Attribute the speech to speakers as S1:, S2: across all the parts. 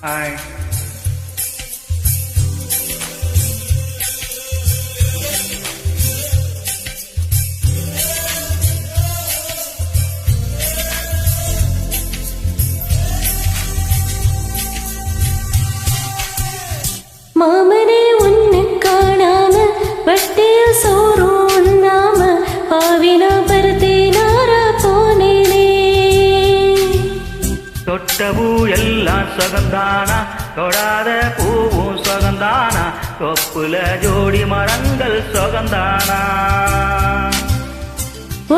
S1: Hi.
S2: மாமனே உன்னை காணாம வட்டியில் சோறும் உண்ணாம பாவினா பருத்தி நாரா போனேனே.
S1: தொட்டபூ எல்லாம் சுகந்தானா, தொடாத பூவும் சுகந்தானா, தொப்புல ஜோடி மரங்கள் சுகந்தானா.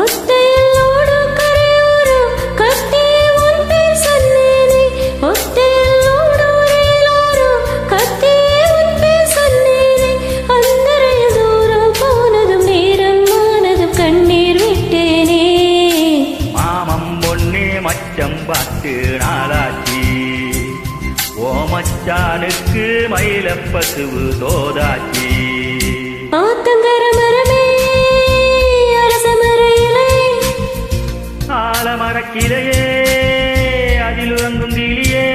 S2: ஒத்தையில் ஓடும் கரையோரம் கட்டி உன் பேர் சொன்னேனே. ஒத்தையில் ஓடும் ரயிலோரம் கட்டி உன் பேர் சொன்னேனே. அந்தரையில் தூரம் போனதும் நேரம் ஆனதும் கண்ணீர் விட்டேனே.
S1: மாமம் பொண்ணே மச்சம் பார்த்து நாளாச்சி, ஓ மச்சானுக்கு மயில பசுவு தோதாச்சி.
S2: ஆத்தங்கர மரமே அரச மர இலை,
S1: ஆலமரக்கிளையே அதில் உறங்கும் கிளியே.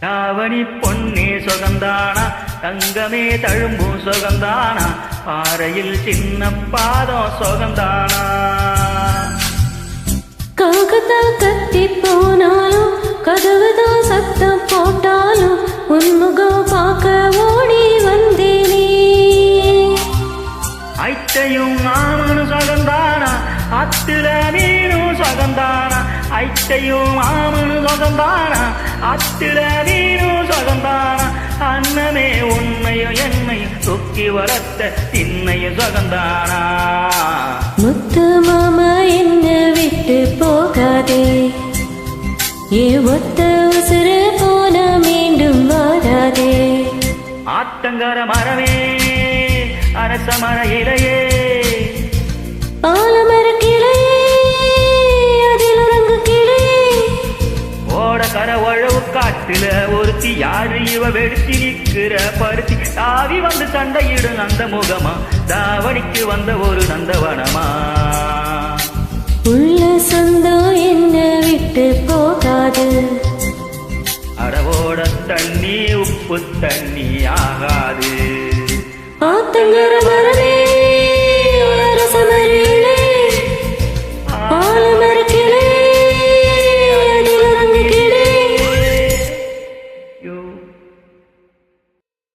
S1: தாவணி பொன்னே சுகந்தானா, தங்கமே தழும்பும் சுகந்தானா, பாறையில் சின்ன பாதம் சுகந்தானா.
S2: காகத்தான் கத்தி போனாலும் கதவுதான் சத்தம் போட்டாலும் உன்முகம் பார்க்க ஓடி வந்தேனே.
S1: ஐட்டையும் மாமனும் சுகந்தானா, அத்துல நீனும் சுகந்தானா. ஐட்டையும் மாமனும் சுகந்தானா, அத்துல நீனும் சுகந்தானா. அன்னமே உன்னையும் என்னையும் தொக்கி வளர்த்த திண்ணையும் சுகந்தானா.
S2: முத்து மாமா என்ன விட்டு போகாதே, ஏ ஒத்த உசுறு போன மீண்டும் வாராதே.
S1: ஆத்தங்கர மரமே அரச மர இலையே,
S2: ஆலமர கிளையே அதில் உறங்கு கிளையே.
S1: ஓட கர உழவு காட்டுல ஒருத்தி யாரு இவ வெடிச்சு நிக்கிற பருத்தி. தாவி வந்து சண்டையிடும் நந்த முகமா, தாவணிக்கு வந்த ஒரு நந்தவனமா.
S2: உள்ள சொந்தம் என்ன விட்டு போகாது,
S1: அடவோட தண்ணி உப்பு தண்ணி ஆகாது.
S2: ஆத்தங்கர மரமே